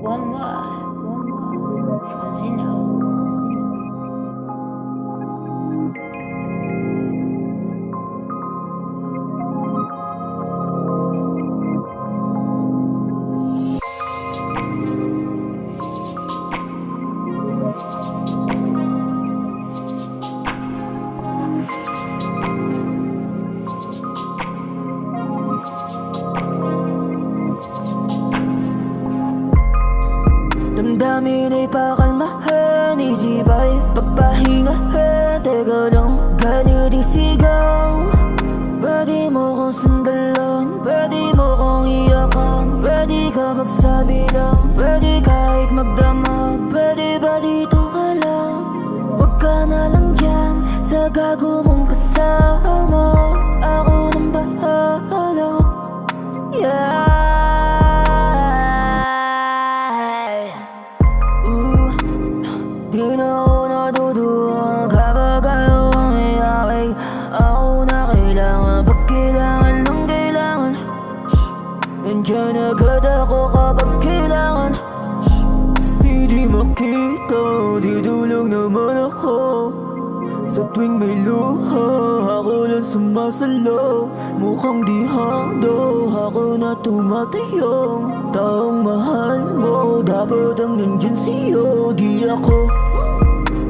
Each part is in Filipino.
One more from Zeno. Damdamin ay pakalmahan, isip ay pagpahingahan. Teka lang, galit isigaw. Pwede mo kong sandalan, pwede mo kong iyakan. Pwede ka magsabi lang, pwede kahit magdamag. Pwede ba dito ka lang? Huwag ka na lang dyan sa gago mong kasama. Ako nang bahala, yeah. Di na ako natutuwa kapag ayaw ang iyakay. Ako na kailangan pag kailangan ng kailangan. Nandiyan agad ako kapag kailangan. Hindi makita, ditulog naman ako. Sa tuwing may luha, ako lang sumasalaw. Mukhang di hando, ako na tumatayong. Taong mahal mo, dapat ang nandyan sa'yo. Di ako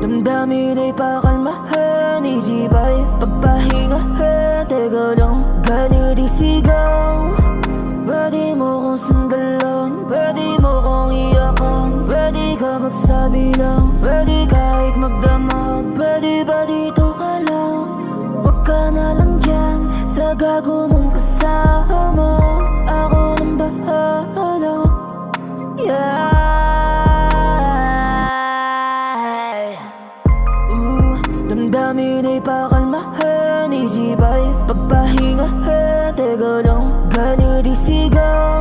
damdamin ay pakalmahan, isip ay pagpahingahan. Teka lang, galit isigaw. Pwede mo kong sandalan, pwede mo kong iyakan. Pwede ka magsabi lang, pwede kahit magdamag. Pwede ba dito ka lang? Huwag ka na lang dyan sa gago mong kasama. Ako nang bahala, yeah. Damdamin ay pakalmahan, isip ay pagpahingahan. Teka lang, galit isigaw.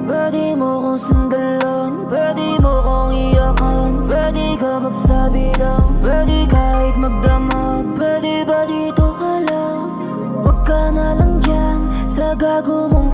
Pwede mo kong sandalan, pwede mo kong iyakan. Pwede ka magsabi lang, pwede kahit magdamag. Pwede ba dito ka lang? Huwag ka na lang dyan sa gago mong